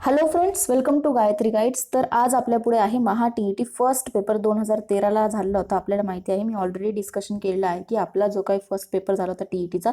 Hello friends, welcome to Gayatri guides. तर आज आपल्या पुढे आहे महा टी फर्स्ट पेपर 2013ला झालेला होता. आपल्याला माहिती आहे, मी ऑलरेडी डिस्कशन केलेलं आहे की आपला जो काही फर्स्ट पेपर झाला होता टीईटीचा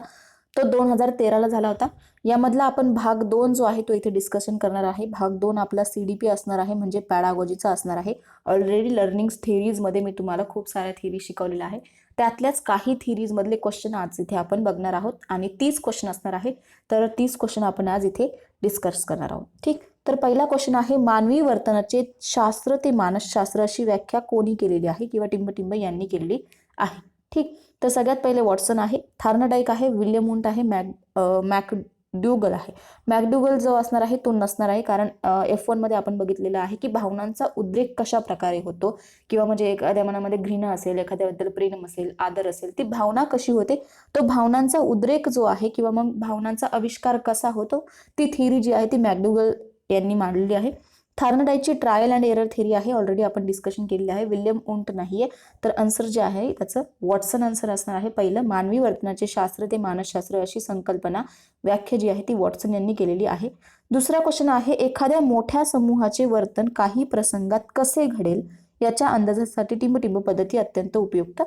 तो 2013ला झाला होता. यामधला आपण भाग 2 जो आहे तो इथे डिस्कशन करणार आहे. भाग 2 आपला सीडीपी असणार आहे, म्हणजे पॅडागॉजीचा असणार आहे. ऑलरेडी लर्निंग थेरीजमध्ये मी तुम्हाला खूप साऱ्या थेरी शिकवलेल्या आहे. त्यातल्याच काही थेरीज मधले क्वेश्चन आज इथे आपण बघणार आहोत आणि 30 क्वेश्चन असणार आहे. तर 30 क्वेश्चन आपण आज इथे डिस्कस करणार आहोत. ठीक, तर पहिला क्वेश्चन आहे, मानवी वर्तनाचे शास्त्र ते मानसशास्त्र अशी व्याख्या कोणी केलेली आहे किंवा टिंबटिंब यांनी केलेली आहे. ठीक, तर सगळ्यात पहिले वॉटसन आहे, थार्नडाईक आहे, विल्यम वुंट आहे, मॅकडुगल आहे. मॅकडुगल जो असणार आहे तो नसणार आहे, कारण F1 मध्ये आपण बघितलेलं आहे की भावनांचा उद्रेक कशा प्रकारे होतो किंवा म्हणजे एखाद्या मनामध्ये घृणा असेल, एखाद्याबद्दल प्रेम असेल, आदर असेल, ती भावना कशी होते, तो भावनांचा उद्रेक जो आहे किंवा मग भावनांचा आविष्कार कसा होतो, ती थिअरी जी आहे ती मॅकडुगल यांनी मांडलेली आहे. थार्नडाईकची ट्रायल अँड एरर थेरी आहे, ऑलरेडी आपण डिस्कशन केलेली आहे. विल्यम वुंट नाहीये, तर आन्सर जे आहे त्याचं वॉटसन आन्सर असणार आहे. पहिलं, मानवी वर्तनाचे शास्त्र ते मानसशास्त्र अशी संकल्पना व्याख्या जी आहे ती वॉटसन यांनी केलेली आहे. दुसरा क्वेश्चन आहे, एखाद्या मोठ्या समूहाचे वर्तन काही प्रसंगात कसे घडेल याच्या अंदाजासाठी टिंबटिंब पद्धती अत्यंत उपयुक्त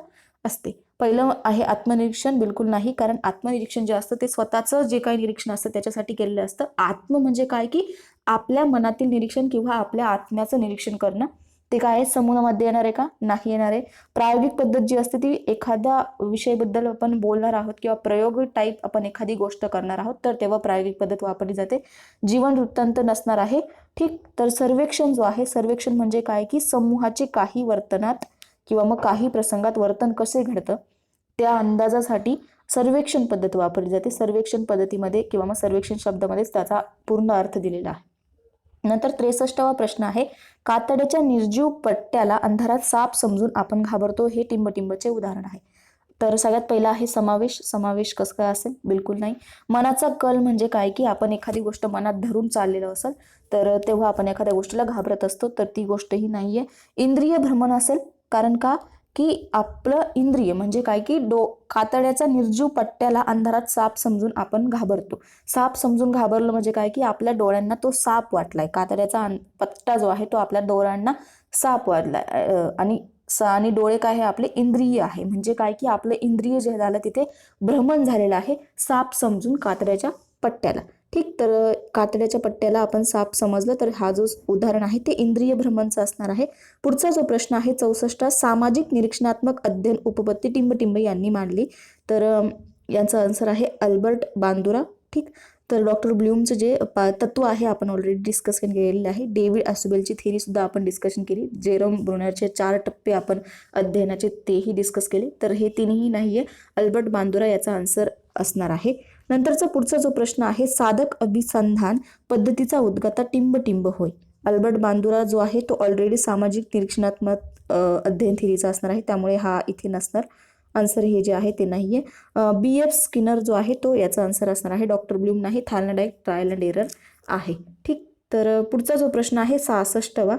असते. पहिलं आहे आत्मनिरीक्षण, बिलकुल नाही, कारण आत्मनिरीक्षण जे असतं ते स्वतःचं जे काही निरीक्षण असतं त्याच्यासाठी केलेलं असतं. आत्म म्हणजे काय की आपल्या मनातील निरीक्षण किंवा आपल्या आत्म्याचं निरीक्षण करणं. ते काय आहे, समूहामध्ये येणार आहे का? नाही येणार आहे. प्रायोगिक पद्धत जी असते ती एखाद्या विषयाबद्दल आपण बोलणार आहोत किंवा प्रयोग टाईप आपण एखादी गोष्ट करणार आहोत तर तेव्हा प्रायोगिक पद्धत वापरली जाते. जीवन वृत्तांत नसणार आहे. ठीक, तर सर्वेक्षण जो आहे, सर्वेक्षण म्हणजे काय की समूहाचे काही वर्तनात किंवा मग काही प्रसंगात वर्तन कसे घडतं त्या अंदाजासाठी सर्वेक्षण पद्धत वापरली जाते. सर्वेक्षण पद्धतीमध्ये किंवा मग सर्वेक्षण शब्दामध्येच त्याचा पूर्ण अर्थ दिलेला आहे. नंतर 63वा प्रश्न आहे, कातड्याच्या निर्जीव पट्ट्याला अंधारात साप समजून आपण घाबरतो, हे टिंबटिंबचे उदाहरण आहे. तर सगळ्यात पहिला आहे समावेश. समावेश कसं काय असेल? बिलकुल नाही. मनाचा कल म्हणजे काय की आपण एखादी गोष्ट मनात धरून चाललेलं असेल तर तेव्हा आपण एखाद्या गोष्टीला घाबरत असतो, तर ती गोष्टही नाहीये. इंद्रिय भ्रमण असेल, कारण का की आपलं इंद्रिय म्हणजे काय की कातड्याचा निर्जीव पट्ट्याला अंधारात साप समजून आपण घाबरतो. साप समजून घाबरलं म्हणजे काय की आपल्या डोळ्यांना तो साप वाटलाय, कातड्याचा पट्टा जो आहे तो आपल्या डोळ्यांना साप वाटलाय. आणि डोळे काय आहे, आपले इंद्रिय आहे, म्हणजे काय की आपलं इंद्रिय जे झालं तिथे भ्रमण झालेलं आहे साप समजून कातड्याच्या पट्ट्याला. ठीक, तर कातड्याच्या पट्ट्याला आपण साप समजलं तर हा जो उदाहरण आहे ते इंद्रिय भ्रमणचं असणार आहे. पुढचा जो प्रश्न आहे 64, सामाजिक निरीक्षणात्मक अध्ययन उपपत्ती टिंबटिंब यांनी मांडली. तर यांचा आन्सर आहे अल्बर्ट बांदुरा. ठीक, तर डॉक्टर ब्लूमचं जे तत्व आहे आपण ऑलरेडी डिस्कशन केलेलं आहे. डेव्हिड आसुबेलची थेरी सुद्धा आपण डिस्कशन केली. जेरोम ब्रुनरचे 4 टप्पे आपण अध्ययनाचे तेही डिस्कस केले. तर हे तिन्ही नाहीये, अल्बर्ट बांदुरा याचा आन्सर असणार आहे. नंतरचा पुढचा जो प्रश्न आहे, साधक अभिसंधान पद्धतीचा उद्गाता टिंबटिंब होय. अल्बर्ट बांदुरा जो आहे तो ऑलरेडी सामाजिक निरीक्षणात्मक अध्ययन थेरीचा असणार आहे, त्यामुळे हा इथे नसणार. आन्सर हे जे आहे ते नाहीये. BF स्किनर जो आहे तो याचा आन्सर असणार आहे. डॉक्टर ब्लूम नाही. थार्नडाईक ट्रायल अँड एरर आहे. ठीक, तर पुढचा जो प्रश्न आहे 66वा,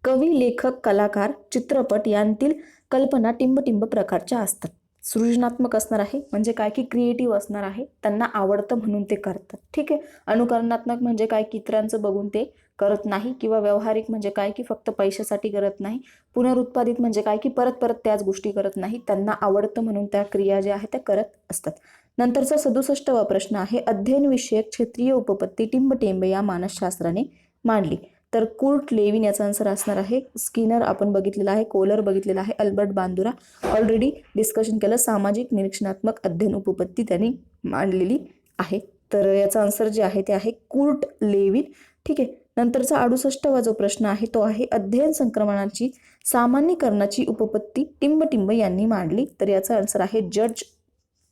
कवी, लेखक, कलाकार, चित्रपट यांतील कल्पना टिंबटिंब प्रकारच्या असतात. सृजनात्मक असणार आहे, म्हणजे काय की क्रिएटिव्ह असणार आहे, त्यांना आवडतं म्हणून ते करतात. ठीक आहे. अनुकरणात्मक म्हणजे काय की इतरांचं बघून ते करत नाही, किंवा व्यावहारिक म्हणजे काय की फक्त पैशासाठी करत नाही. पुनरुत्पादित म्हणजे काय की परत परत त्याच गोष्टी करत नाही, त्यांना आवडतं म्हणून त्या क्रिया ज्या आहेत त्या करत असतात. नंतरचा 67वा प्रश्न आहे, अध्ययन विषयक क्षेत्रीय उपपत्ती टिंबटिंब या मानसशास्त्राने मांडली. तर कुर्ट लेविन याचा आन्सर असणार आहे. स्किनर आपण बघितलेला आहे, कोलर बघितलेला आहे, अल्बर्ट बांदुरा ऑलरेडी डिस्कशन केलं. सामाजिक निरीक्षणात्मक अध्ययन उपपत्ती त्यांनी मांडलेली आहे. तर याचा आन्सर जे आहे ते आहे कुर्ट लेविन. ठीक आहे. नंतरचा 68वा जो प्रश्न आहे तो आहे, अध्ययन संक्रमणाची सामान्यीकरणाची उपपत्ती टिंबटिंब यांनी मांडली. तर याचा आन्सर आहे जज.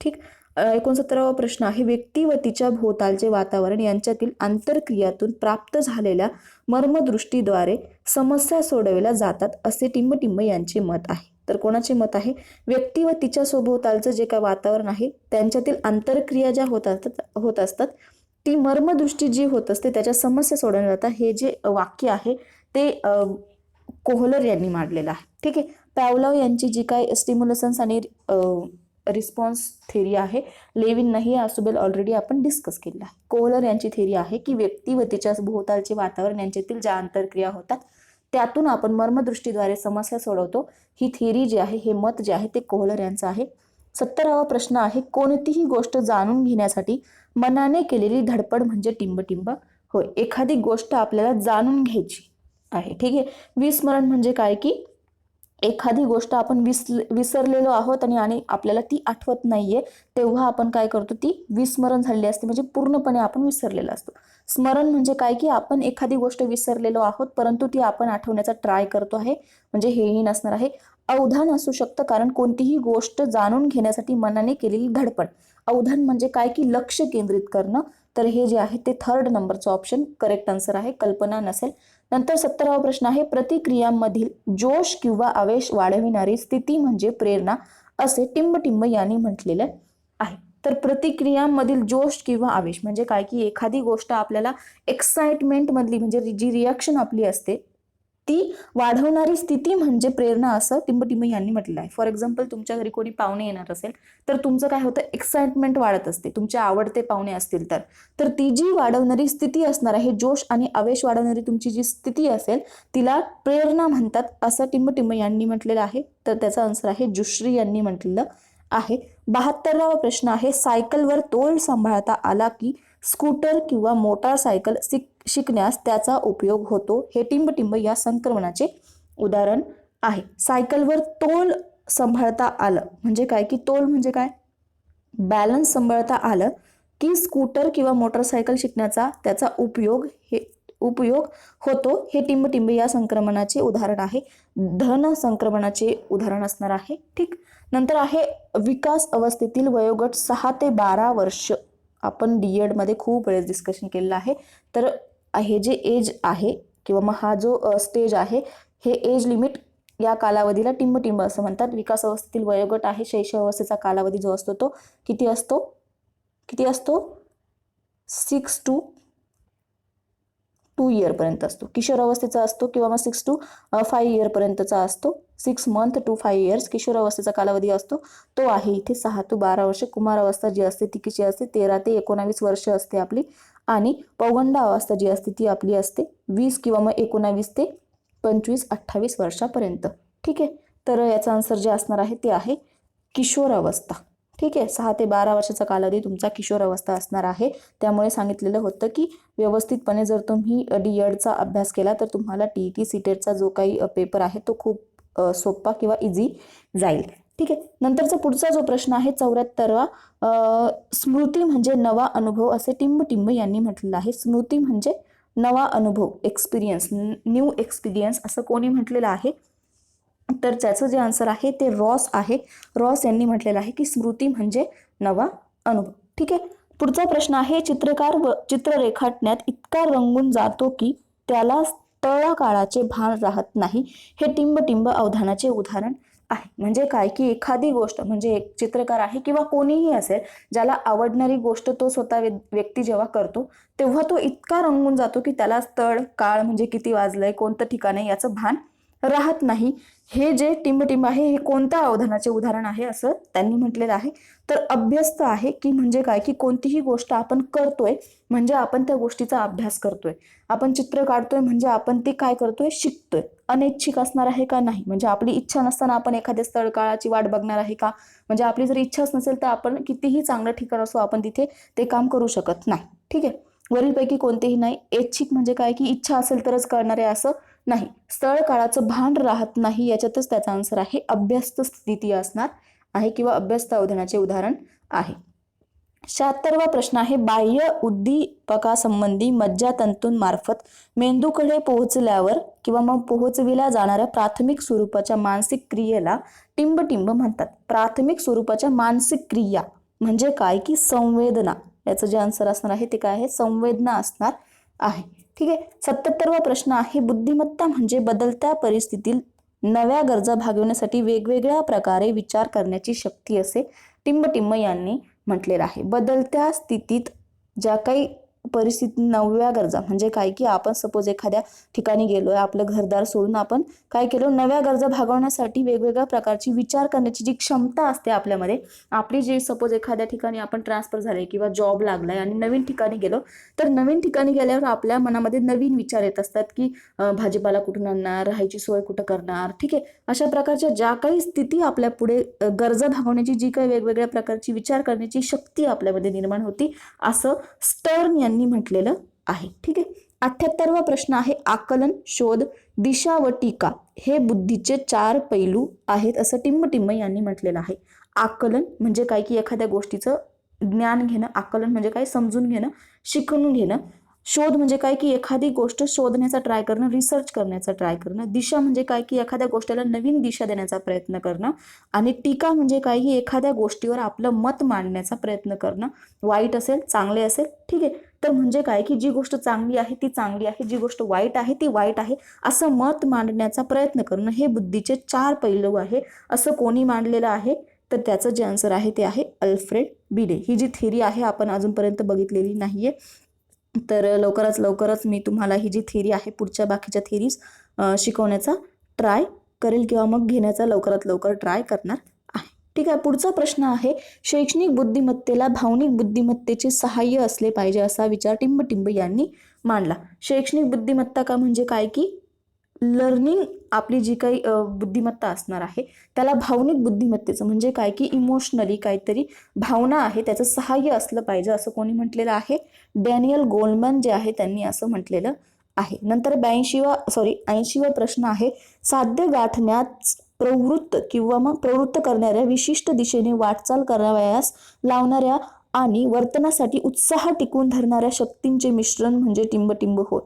ठीक, 69वा प्रश्न आहे, व्यक्ती व तिच्या भोवतालचे वातावरण यांच्यातील आंतरक्रियातून प्राप्त झालेल्या मर्मदृष्टीद्वारे समस्या सोडवल्या जातात असे टिंबटिंब यांचे मत आहे. तर कोणाचे मत आहे? व्यक्ती व तिच्या सभोवतालचं जे काय वातावरण आहे त्यांच्यातील आंतरक्रिया ज्या होत असतात ती मर्मदृष्टी जी होत असते त्याच्या समस्या सोडवल्या जातात. हे जे वाक्य आहे ते कोहलर यांनी मांडलेलं आहे. ठीक आहे. पॅवलॉव यांची जी काय स्टिम्युलसन्स आणि रिस्पॉन्स थेरी आहे. लेविन हे असोबेल ऑलरेडी आपण डिस्कस केलेलं आहे. कोहलर यांची थेरी आहे की व्यक्ती व तिच्या भोवतालचे वातावरण यांच्यातील ज्या आंतरक्रिया होतात त्यातून आपण मर्मदृष्टीद्वारे समस्या सोडवतो. ही थेरी जी आहे, हे मत जे आहे ते कोहलर यांचं आहे. 70वा प्रश्न आहे, कोणतीही गोष्ट जाणून घेण्यासाठी मनाने केलेली धडपड म्हणजे टिंबटिंब होय. एखादी गोष्ट आपल्याला जाणून घ्यायची आहे. ठीक आहे. विस्मरण म्हणजे काय की एखादी गोष्ट आपण विसरलेलो आहोत आणि आपल्याला ती आठवत नाहीये, तेव्हा आपण काय करतो, ती विस्मरण झालेली असते, म्हणजे पूर्णपणे आपण विसरलेलो असतो. स्मरण म्हणजे काय की आपण एखादी गोष्ट विसरलेलो आहोत परंतु ती आपण आठवण्याचा ट्राय करतो आहे, म्हणजे हेही नसणार आहे. अवधान असू शकतं, कारण कोणतीही गोष्ट जाणून घेण्यासाठी मनाने केलेली धडपड. अवधान म्हणजे काय की लक्ष केंद्रित करणं. तर हे जे आहे ते 3rd नंबरचं ऑप्शन करेक्ट आन्सर आहे, कल्पना नसेल. नंतर 70वा प्रश्न आहे, प्रतिक्रियांमधील जोश किंवा आवेश वाढविणारी स्थिती म्हणजे प्रेरणा असे टिंबटिंब यांनी म्हटलेलं आहे. तर प्रतिक्रियांमधील जोश किंवा आवेश म्हणजे काय की एखादी गोष्ट आपल्याला एक्साइटमेंट मधली म्हणजे जी रिॲक्शन आपली असते ती वाढवणारी स्थिती म्हणजे प्रेरणा असं टिंबटिंब यांनी म्हटलेलं आहे. फॉर एक्झाम्पल, तुमच्या घरी कोणी पाहुणे येणार असेल तर तुमचं काय होतं, एक्साइटमेंट वाढत असते. तुमचे आवडते पाहुणे असतील तर ती जी वाढवणारी स्थिती असणार आहे, जोश आणि आवेश वाढवणारी तुमची जी स्थिती असेल तिला प्रेरणा म्हणतात असं टिंबटिंब यांनी म्हटलेलं आहे. तर त्याचा आन्सर आहे जुश्री यांनी म्हटलेलं आहे. 72वा प्रश्न आहे, सायकलवर तोल सांभाळता आला की स्कूटर किंवा मोटारसायकल शिकण्यास त्याचा उपयोग होतो. हे टिंबटिंब या संक्रमणाचे उदाहरण आहे. सायकलवर तोल सांभाळता आलं म्हणजे काय की तोल म्हणजे काय, बॅलन्स सांभाळता आलं की स्कूटर किंवा मोटरसायकल शिकण्याचा त्याचा उपयोग होतो. हे टिंबटिंब या संक्रमणाचे उदाहरण आहे. धन संक्रमणाचे उदाहरण असणार आहे. ठीक. नंतर आहे विकास अवस्थेतील वयोगट 6 ते 12 वर्ष. आपण डीएड मध्ये खूप वेळेस डिस्कशन केलेलं आहे. तर हे जे एज आहे किंवा मग हा जो स्टेज आहे, हे एज लिमिट या कालावधीला टिंबटिंब असं म्हणतात. विकास अवस्थेतील वयोगट आहे, शैशव अवस्थेचा कालावधी जो असतो तो किती असतो 6 to 2 year पर्यंत असतो. किशोर अवस्थेचा असतो किंवा मग 6 to 5 year पर्यंतचा असतो. 6 months to 5 years किशोर अवस्थेचा कालावधी असतो, तो आहे इथे 6 to 12 वर्ष. कुमार अवस्था जी असते ती किती असते, 13 ते 19 वर्ष असते आपली. आणि पौगंड अवस्था जी असते ती आपली असते 20 किंवा मग 19 ते 25-28 वर्षापर्यंत. ठीक आहे. तर याचा आन्सर जे असणार आहे ते आहे किशोर अवस्था. ठीक आहे. 6 ते 12 वर्षाचा कालावधी तुमचा किशोर अवस्था असणार आहे. त्यामुळे सांगितलेलं होतं की व्यवस्थितपणे जर तुम्ही डीएडचा अभ्यास केला तर तुम्हाला टीईटी सीटेटचा जो काही पेपर आहे तो खूप सोपा किंवा इझी जाईल. ठीक आहे. नंतरचा पुढचा जो प्रश्न आहे 74वा, स्मृती म्हणजे नवा अनुभव असे टिंबटिंब यांनी म्हटलेलं आहे. स्मृती म्हणजे नवा अनुभव, एक्सपिरियन्स, न्यू एक्सपिरियन्स असं कोणी म्हटलेलं आहे. तर त्याचं जे आन्सर आहे ते रॉस आहे. रॉस यांनी म्हटलेलं आहे की स्मृती म्हणजे नवा अनुभव. ठीक आहे. पुढचा प्रश्न आहे, चित्रकार चित्र रेखाटण्यात इतका रंगून जातो की त्याला तळकाळाचे भान राहत नाही. हे टिंबटिंब अवधानाचे उदाहरण आहे. म्हणजे काय की एखादी गोष्ट म्हणजे एक चित्रकार आहे किंवा कोणीही असेल ज्याला आवडणारी गोष्ट तो स्वतः व्यक्ती जेव्हा करतो तेव्हा तो इतका रंगून जातो की त्याला स्थळ काळ म्हणजे किती वाजलंय, कोणतं ठिकाण आहे याचं भान राहत नाही. हे जे टिंबटिंब आहे हे कोणत्या अवधानाचे उदाहरण आहे असं त्यांनी म्हटलेलं आहे. तर अभ्यस्त आहे की म्हणजे काय की कोणतीही गोष्ट आपण करतोय म्हणजे आपण त्या गोष्टीचा अभ्यास करतोय. आपण चित्र काढतोय म्हणजे आपण ते काय करतोय, शिकतोय. अनैच्छिक असणार आहे का, नाही. म्हणजे आपली इच्छा नसताना आपण एखाद्या स्थळ काळाची वाट बघणार आहे का, म्हणजे आपली जर इच्छाच नसेल तर आपण कितीही चांगलं ठिकाण असो आपण तिथे ते काम करू शकत नाही. ठीक आहे. वरीलपैकी कोणतेही नाही. ऐच्छिक म्हणजे काय की इच्छा असेल तरच करणार आहे असं नाही. स्थळ काळाचं भान राहत नाही याच्यातच त्याचा आन्सर आहे अभ्यस्त स्थिती असणार आहे किंवा अभ्यस्त अवधानाचे उदाहरण आहे. 76वा प्रश्न आहे, बाह्य उद्दीपकासंबंधी मज्जातंतूंमार्फत मेंदूकडे पोहोचल्यावर किंवा मग पोहोचविल्या जाणाऱ्या प्राथमिक स्वरूपाच्या मानसिक क्रियेला टिंबटिंब म्हणतात. प्राथमिक स्वरूपाच्या मानसिक क्रिया म्हणजे काय की संवेदना. याचं जे आन्सर असणार आहे ते काय आहे, संवेदना असणार आहे. ठीक आहे. 77वा प्रश्न आहे, बुद्धिमत्ता म्हणजे बदलत्या परिस्थितीत नव्या गरजा भागवण्यासाठी वेगवेगळ्या प्रकारे विचार करण्याची शक्ती असे टिंबटिंब यांनी म्हटलेलं आहे. बदलत्या स्थितीत ज्या काही परिस्थिती, नव्या गरजा म्हणजे काय की आपण सपोज एखाद्या ठिकाणी गेलोय, आपलं घरदार सोडून आपण काय केलं, नव्या गरजा भागवण्यासाठी वेगवेगळ्या प्रकारची विचार करण्याची जी क्षमता असते आपल्यामध्ये, आपली जी सपोज एखाद्या ठिकाणी आपण ट्रान्सफर झाले किंवा जॉब लागलाय आणि नवीन ठिकाणी गेलो, तर नवीन ठिकाणी गेल्यावर आपल्या मनामध्ये नवीन विचार येत असतात की भाजीपाला कुठून आणणार, राहायची सोय कुठं करणार, ठीक आहे. अशा प्रकारच्या ज्या काही स्थिती आपल्या पुढे गरजा भागवण्याची जी काही वेगवेगळ्या प्रकारची विचार करण्याची शक्ती आपल्यामध्ये निर्माण होती, असं स्टर्न यांनी म्हटलेलं आहे. ठीक आहे. 78वा प्रश्न आहे, आकलन, शोध, दिशा व टीका हे बुद्धीचे 4 पैलू आहेत असं टिंब यांनी म्हटलेलं आहे. आकलन म्हणजे काय की एखाद्या गोष्टीचं ज्ञान घेणं, आकलन म्हणजे काय, समजून घेणं, शिकून घेणं. शोध म्हणजे काय की एखादी गोष्ट शोधण्याचा ट्राय करणं, रिसर्च करण्याचा ट्राय करणं. दिशा म्हणजे काय की एखाद्या गोष्टीला नवीन दिशा देण्याचा प्रयत्न करणं. आणि टीका म्हणजे काय की एखाद्या गोष्टीवर आपलं मत मांडण्याचा प्रयत्न करणं, वाईट असेल चांगले असेल, ठीक आहे. तर म्हणजे काय की जी गोष्ट चांगली आहे ती चांगली आहे, जी गोष्ट वाईट आहे ती वाईट आहे, असं मत मांडण्याचा प्रयत्न करणं हे बुद्धीचे 4 पैलू आहे असं कोणी मांडलेलं आहे, तर त्याचं जे आन्सर आहे ते आहे अल्फ्रेड बिडे. ही जी थेरी आहे आपण अजूनपर्यंत बघितलेली नाहीये, तर लवकरच मी तुम्हाला ही जी थेरी आहे पुढच्या बाकीच्या थेरीज शिकवण्याचा ट्राय करेल किंवा मग घेण्याचा लवकरात लवकर ट्राय करणार आहे. ठीक आहे. पुढचा प्रश्न आहे, शैक्षणिक बुद्धिमत्तेला भावनिक बुद्धिमत्तेचे सहाय्य असले पाहिजे असा विचार टिंब यांनी मांडला. शैक्षणिक बुद्धिमत्ता का म्हणजे काय की लर्निंग, आपली जी काही बुद्धिमत्ता असणार आहे त्याला भावनिक बुद्धिमत्तेचं म्हणजे काय की इमोशनली काहीतरी भावना आहे त्याचं सहाय्य असलं पाहिजे असं कोणी म्हटलेलं आहे, डॅनियल गोल्डमॅन जे आहे त्यांनी असं म्हटलेलं आहे. नंतर 80वा प्रश्न आहे, साध्य गाठण्यास प्रवृत्त करणाऱ्या, विशिष्ट दिशेने वाटचाल करावयास लावणाऱ्या आणि वर्तनासाठी उत्साह टिकवून धरणाऱ्या शक्तींचे मिश्रण म्हणजे टिंब होय.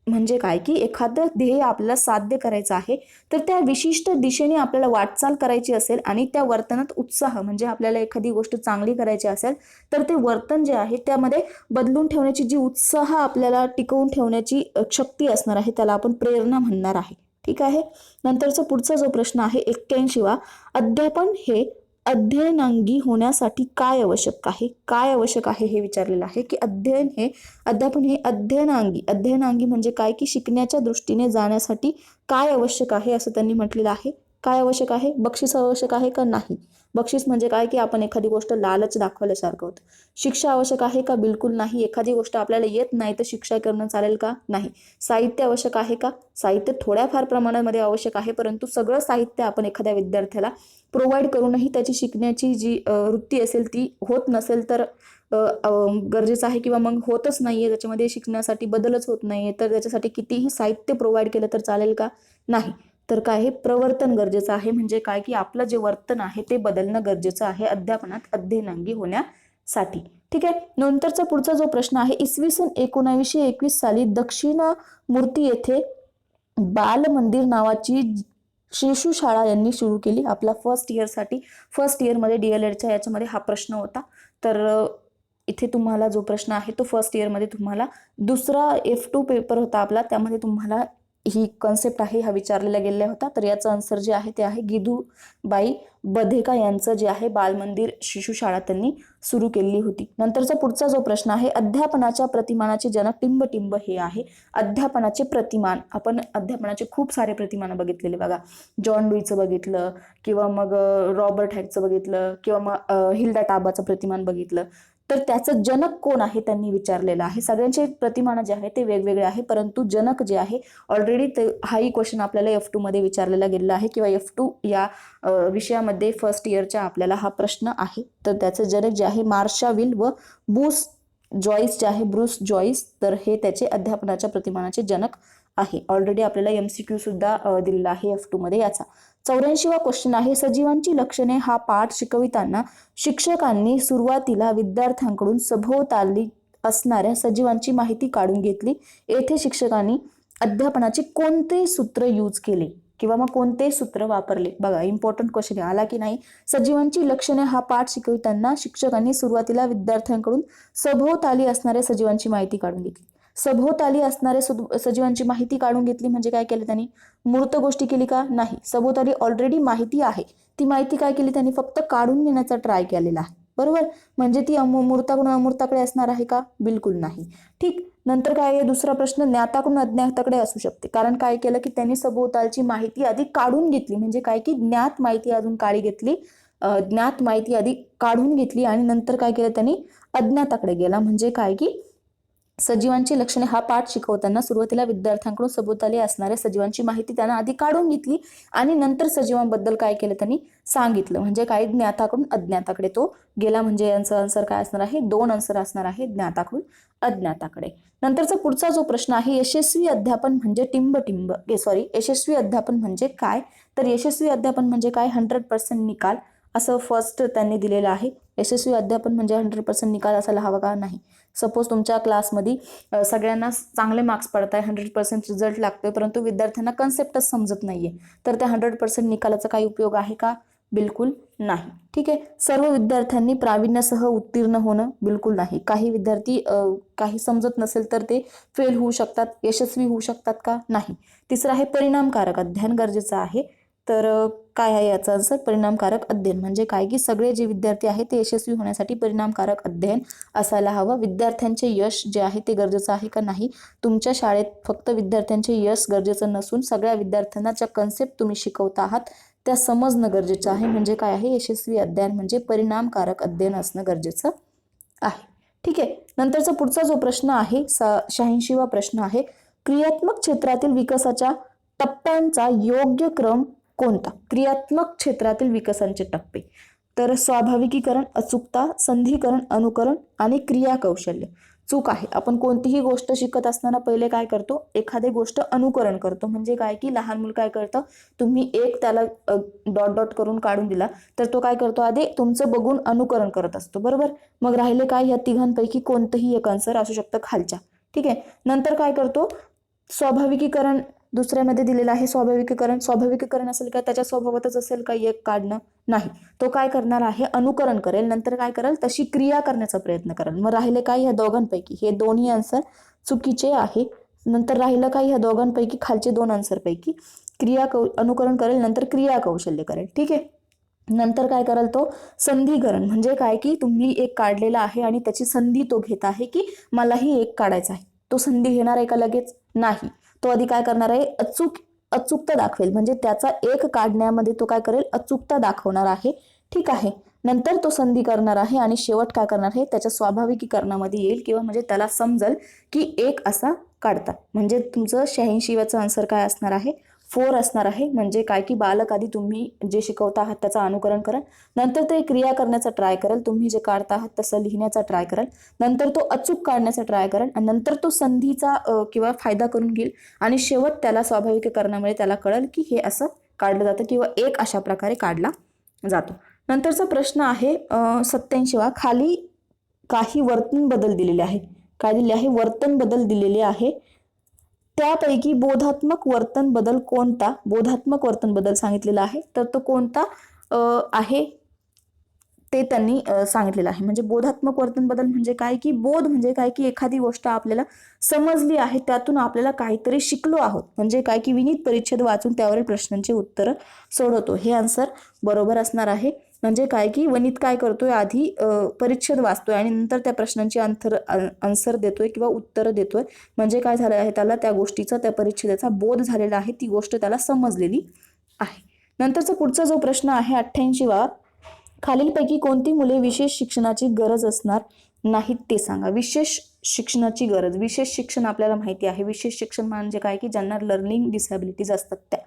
म्हणजे काय की एखादं ध्येय आपल्याला साध्य करायचं आहे तर त्या विशिष्ट दिशेने आपल्याला वाटचाल करायची असेल आणि त्या वर्तनात उत्साह म्हणजे आपल्याला एखादी गोष्ट चांगली करायची असेल तर ते वर्तन जे आहे त्यामध्ये बदलून ठेवण्याची जी उत्साह आपल्याला टिकवून ठेवण्याची शक्ती असणार आहे त्याला आपण प्रेरणा म्हणणार आहे. ठीक आहे. नंतरचा पुढचा जो प्रश्न आहे 81वा, अध्यापन हे अध्ययनांगी होण्यासाठी काय आवश्यक आहे हे विचारलेलं आहे की अध्यापन हे अध्ययनांगी म्हणजे काय की शिकण्याच्या दृष्टीने जाण्यासाठी काय आवश्यक आहे असं त्यांनी म्हटलेलं आहे. काय आवश्यक आहे, बक्षीस आवश्यक आहे का नाही. बक्षीस म्हणजे काय की आपण एखादी गोष्ट लालच दाखवल्यासारखं होतं. शिक्षा आवश्यक आहे का, बिलकुल नाही. एखादी गोष्ट आपल्याला येत नाही तर शिक्षा करणं चालेल का, नाही. साहित्य आवश्यक आहे का, साहित्य थोड्याफार प्रमाणामध्ये आवश्यक आहे, परंतु सगळं साहित्य आपण एखाद्या विद्यार्थ्याला प्रोव्हाइड करूनही त्याची शिकण्याची जी वृत्ती असेल ती होत नसेल तर गरजेचं आहे किंवा मग होतच नाहीये, त्याच्यामध्ये शिकण्यासाठी बदलच होत नाहीये, तर त्याच्यासाठी कितीही साहित्य प्रोव्हाइड केलं तर चालेल का, नाही. तर काय हे प्रवर्तन गरजेचं आहे, म्हणजे काय की आपलं जे वर्तन आहे ते बदलणं गरजेचं आहे अध्यापनात अध्ययनांगी होण्यासाठी. ठीक आहे. नंतरचा पुढचा जो प्रश्न आहे, इसवी सन 1921 साली दक्षिण मूर्ती येथे बाल मंदिर नावाची शिशु शाळा यांनी सुरू केली. आपला फर्स्ट इयरमध्ये DLEDच्या याच्यामध्ये हा प्रश्न होता. तर इथे तुम्हाला जो प्रश्न आहे तो फर्स्ट इयरमध्ये तुम्हाला दुसरा F2 पेपर होता आपला, त्यामध्ये तुम्हाला ही कॉन्सेप्ट आहे हा विचारलेला गेलेला होता. तर याचं आन्सर जे आहे ते आहे गिधूबाई बधेका यांचं जे आहे बालमंदिर शिशुशाळा त्यांनी सुरू केलेली होती. नंतरचा पुढचा जो प्रश्न आहे, अध्यापनाच्या प्रतिमानाचे जनक टिंब हे आहे. अध्यापनाचे प्रतिमान, आपण अध्यापनाचे खूप सारे प्रतिमान बघितलेले बघा. जॉन डुईचं बघितलं किंवा मग रॉबर्ट हॅकचं बघितलं किंवा मग हिल्डा टाबाचं प्रतिमान बघितलं. तर त्याचं जनक कोण आहे त्यांनी विचारलेलं आहे. सगळ्यांचे प्रतिमान जे आहे ते वेगवेगळे आहे, परंतु जनक जे आहे ऑलरेडी हाही क्वेश्चन आपल्याला F2 मध्ये विचारलेला गेलेला आहे किंवा F2 या विषयामध्ये फर्स्ट इयरच्या आपल्याला हा प्रश्न आहे. तर त्याचं जनक जे आहे मार्शाविल व ब्रूस जॉईस, तर हे त्याचे अध्यापनाच्या प्रतिमानाचे जनक आहे. ऑलरेडी आपल्याला MCQ सुद्धा दिलेला आहे F2 मध्ये याचा. 84वा क्वेश्चन आहे, सजीवांची लक्षणे हा पाठ शिकविताना शिक्षकांनी सुरुवातीला विद्यार्थ्यांकडून सभोवताली असणाऱ्या सजीवांची माहिती काढून घेतली. येथे शिक्षकांनी अध्यापनाचे कोणते सूत्र यूज केले किंवा मग कोणते सूत्र वापरले. बघा, इम्पॉर्टंट क्वेश्चन आला की नाही. सजीवांची लक्षणे हा पाठ शिकविताना शिक्षकांनी सुरुवातीला विद्यार्थ्यांकडून सभोवताली असणाऱ्या सजीवांची माहिती काढून घेतली. सभोवताली असणाऱ्या सजीवांची माहिती काढून घेतली म्हणजे काय केलं त्यांनी, मूर्त गोष्टी केली का, नाही. सभोवताली ऑलरेडी माहिती आहे, ती माहिती काय केली त्यांनी, फक्त काढून घेण्याचा ट्राय केलेला आहे. बरोबर. म्हणजे ती मूर्ताकडून अमूर्ताकडे असणार आहे का? बिलकुल नाही. ठीक. नंतर काय आहे दुसरा प्रश्न, ज्ञाताकडून अज्ञाताकडे असू शकते. कारण काय केलं की त्यांनी सभोवतालची माहिती आधी काढून घेतली, म्हणजे काय की ज्ञात माहिती अजून काढी घेतली, ज्ञात माहिती आधी काढून घेतली आणि नंतर काय केलं त्यांनी अज्ञाताकडे गेला. म्हणजे काय की सजीवांची लक्षणे हा पाठ शिकवताना सुरुवातीला विद्यार्थ्यांकडून सभोवताली असणाऱ्या सजीवांची माहिती त्यांना आधी काढून घेतली आणि नंतर सजीवांबद्दल काय केलं त्यांनी सांगितलं. म्हणजे काय ज्ञाताकडून अज्ञाताकडे तो गेला. म्हणजे यांचा आन्सर काय असणार आहे? 2 आन्सर असणार आहे ज्ञाताकडून अज्ञाताकडे. नंतरचा पुढचा जो प्रश्न आहे, यशस्वी अध्यापन म्हणजे यशस्वी अध्यापन म्हणजे काय? तर यशस्वी अध्यापन म्हणजे काय? 100% निकाल असं फर्स्ट त्यांनी दिलेलं आहे. यशस्वी अध्यापन म्हणजे 100% निकाल असायला हवा का? नाही. सपोज तुमच्या क्लासमध्ये सगळ्यांना चांगले मार्क्स पडत आहे, 100% रिझल्ट लागतोय, परंतु विद्यार्थ्यांना कन्सेप्टच समजत नाहीये, तर त्या 100% निकालाचा काही उपयोग आहे का? बिलकुल नाही. ठीक आहे. सर्व विद्यार्थ्यांनी प्रावीण्यासह उत्तीर्ण होणं बिलकुल नाही. काही विद्यार्थी काही समजत नसेल तर ते फेल होऊ शकतात, यशस्वी होऊ शकतात का? नाही. तिसरं आहे परिणामकारक अध्ययन गरजेचं आहे. तर काय आहे याचा आन्सर? परिणामकारक अध्ययन म्हणजे काय की सगळे जे विद्यार्थी आहेत ते यशस्वी होण्यासाठी परिणामकारक अध्ययन असायला हवं. विद्यार्थ्यांचे यश जे आहे ते गरजेचं आहे का? नाही. तुमच्या शाळेत फक्त विद्यार्थ्यांचे यश गरजेचं नसून सगळ्या विद्यार्थ्यांना ज्या कन्सेप्ट तुम्ही शिकवता आहात त्या समजणं गरजेचं आहे. म्हणजे काय आहे? यशस्वी अध्ययन म्हणजे परिणामकारक अध्ययन असणं गरजेचं आहे. ठीक आहे. नंतरचा पुढचा जो प्रश्न आहे 86वा प्रश्न आहे, क्रियात्मक क्षेत्रातील विकासाच्या टप्प्यांचा योग्य क्रम कोणता? क्रियात्मक क्षेत्रातील विकासांचे टप्पे, तर स्वाभाविकीकरण, अचूकता, संधिकरण, अनुकरण आणि क्रिया कौशल्य. चूक आहे. आपण कोणतीही गोष्ट शिकत असताना पहिले काय करतो? एखादी गोष्ट अनुकरण करतो. म्हणजे काय की लहान मुल काय करतं, तुम्ही एक त्याला डॉट डॉट करून काढून दिला तर तो काय करतो? आधी तुमचं बघून अनुकरण करत असतो, बरोबर. मग राहिले काय? या तिघांपैकी कोणतंही एक आन्सर असू शकतं खालच्या. ठीक आहे. नंतर काय करतो? स्वाभाविकीकरण दुसऱ्यामध्ये दिलेलं आहे. स्वाभाविकीकरण असेल का? त्याच्या स्वभावातच असेल का एक काढणं? नाही. तो काय करणार आहे? अनुकरण करेल, नंतर काय करेल? तशी क्रिया करण्याचा प्रयत्न करेल. मग राहिले काय? या दोघांपैकी हे दोन्ही आन्सर चुकीचे आहे. नंतर राहिलं काय? ह्या दोघांपैकी खालचे 2 आन्सर पैकी अनुकरण करेल, नंतर क्रिया कौशल्य करेल. ठीक आहे. नंतर काय कराल? तो संधिकरण म्हणजे काय की तुम्ही एक काढलेला आहे आणि त्याची संधी तो घेत आहे की मलाही एक काढायचा आहे. तो संधी घेणार आहे का लगेच? नाही. तो आधी काय करणार आहे? अचूकता दाखवेल. म्हणजे त्याचा एक काढण्यामध्ये तो काय करेल? अचूकता दाखवणार आहे. ठीक आहे. नंतर तो संधी करणार आहे आणि शेवट काय करणार आहे? त्याच्या स्वाभाविकीकरणामध्ये येईल किंवा म्हणजे त्याला समजेल की एक असा काढतात. म्हणजे तुमचं 86वाचं आन्सर काय असणार आहे? 4 असणार आहे. म्हणजे काय की बालक आधी तुम्ही जे शिकवता आहात त्याचं अनुकरण करेल, नंतर ते क्रिया करण्याचा ट्राय करेल, तुम्ही जे काढता आहात तसं लिहिण्याचा ट्राय करेल, नंतर तो अचूक काढण्याचा ट्राय करेल आणि नंतर तो संधीचा किंवा फायदा करून घेईल आणि शेवट त्याला स्वाभाविकीकरणामुळे त्याला कळेल की हे असं काढलं जातं किंवा एक अशा प्रकारे काढला जातो. नंतरचा प्रश्न आहे 87वा, खाली काही वर्तन बदल दिलेले आहे. काय दिले आहे? वर्तन बदल दिलेले आहे. त्यापैकी बोधात्मक वर्तन बदल कोणता? बोधात्मक वर्तन बदल सांगितलेला आहे, तर तो कोणता आहे ते त्यांनी सांगितलेलं आहे. म्हणजे बोधात्मक वर्तन बदल म्हणजे काय की बोध म्हणजे काय की एखादी गोष्ट आपल्याला समजली आहे, त्यातून आपल्याला काहीतरी शिकलो आहोत. म्हणजे काय की विनीत परिच्छेद वाचून त्यावरील प्रश्नांची उत्तरं सोडवतो. हे आन्सर बरोबर असणार आहे. म्हणजे काय की वनित काय करतोय? आधी परिच्छेद वाचतोय आणि नंतर त्या प्रश्नांची आन्सर देतोय किंवा उत्तर देतोय. म्हणजे काय झालं आहे? त्याला त्या गोष्टीचा, त्या परिच्छेदाचा बोध झालेला आहे, ती गोष्ट त्याला समजलेली आहे. नंतरचा पुढचा जो प्रश्न आहे 88वा, खालीलपैकी कोणती मुले विशेष शिक्षणाची गरज असणार नाहीत ते सांगा. विशेष शिक्षणाची गरज, विशेष शिक्षण आपल्याला माहिती आहे. विशेष शिक्षण म्हणजे काय की ज्यांना लर्निंग डिसॅबिलिटीज असतात त्या,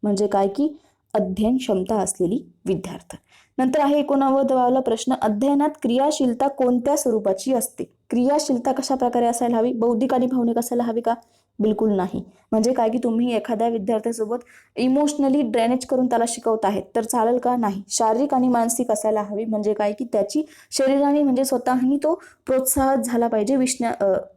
म्हणजे काय की अध्ययन क्षमता असलेली विद्यार्थी. नंतर आहे 89वा प्रश्न, अध्ययनात क्रियाशीलता कोणत्या स्वरूपाची असते? क्रियाशीलता कशा प्रकारे असायला हवी? बौद्धिक आणि भावनिक असायला हवी का? बिलकुल नाही. म्हणजे काय की तुम्ही एखाद्या विद्यार्थ्यासोबत इमोशनली ड्रेनेज करून त्याला शिकवत आहेत तर चालेल का? नाही. शारीरिक आणि मानसिक असायला हवी. म्हणजे काय की त्याची शरीराने म्हणजे स्वतःही तो प्रोत्साहित झाला पाहिजे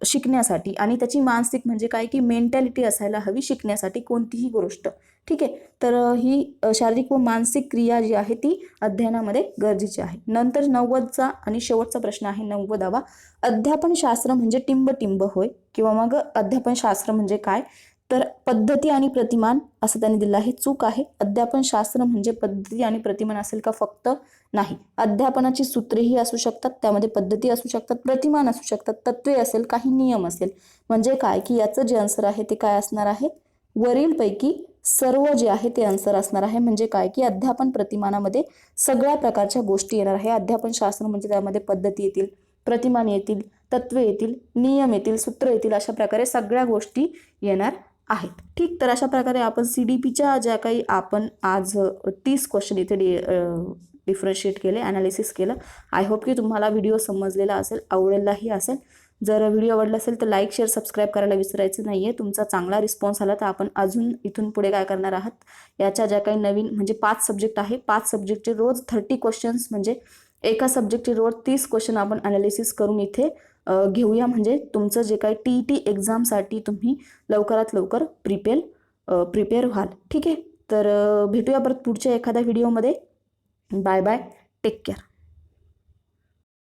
शिकण्यासाठी, आणि त्याची मानसिक म्हणजे काय की मेंटॅलिटी असायला हवी शिकण्यासाठी कोणतीही गोष्ट. ठीक आहे. तर ही शारीरिक व मानसिक क्रिया जी आहे ती अध्ययनामध्ये गरजेची आहे. नंतर 90चा आणि शेवटचा प्रश्न आहे 90वा, अध्यापन शास्त्र म्हणजे टिंब होय किंवा मग अध्यापन शास्त्र म्हणजे काय? तर पद्धती आणि प्रतिमान असं त्यांनी दिलं आहे, चूक आहे. अध्यापन शास्त्र म्हणजे पद्धती आणि प्रतिमान असेल का? फक्त नाही. अध्यापनाची सूत्रेही असू शकतात, त्यामध्ये पद्धती असू शकतात, प्रतिमान असू शकतात, तत्वे असेल, काही नियम असेल. म्हणजे काय की याचं जे आन्सर आहे ते काय असणार आहे? वरीलपैकी सर्व जे आहे ते आन्सर असणार आहे. म्हणजे काय की अध्यापन प्रतिमानामध्ये सगळ्या प्रकारच्या गोष्टी येणार आहे. अध्यापन शास्त्र म्हणजे त्यामध्ये पद्धती येतील, प्रतिमान येतील, तत्वे येतील, नियम येतील, सूत्र येतील, अशा प्रकारे सगळ्या गोष्टी येणार आहेत. ठीक, तर अशा प्रकारे आपण CDPच्या ज्या काही आपण आज 30 क्वेश्चन इथे डिफरन्शिएट केले, ॲनालिसिस केलं. आय होप की तुम्हाला व्हिडिओ समजलेला असेल, आवडलाही असेल. जर व्हिडिओ आवडला असेल तर लाईक, शेअर, सबस्क्राईब करायला विसरायचं नाही आहे. तुमचा चांगला रिस्पॉन्स आला तर आपण अजून इथून पुढे काय करणार आहात, याच्या ज्या काही नवीन म्हणजे 5 सब्जेक्ट आहे, 5 सब्जेक्टचे रोज 30 क्वेश्चन्स म्हणजे एका सब्जेक्टचे रोज 30 क्वेश्चन आपण ॲनालिसिस करून इथे घेऊया. म्हणजे तुमचं जे काही TET एक्झामसाठी तुम्ही लवकरात लवकर प्रिपेअर व्हाल. ठीक आहे, तर भेटूया परत पुढच्या एखाद्या व्हिडिओमध्ये. Bye bye, take care.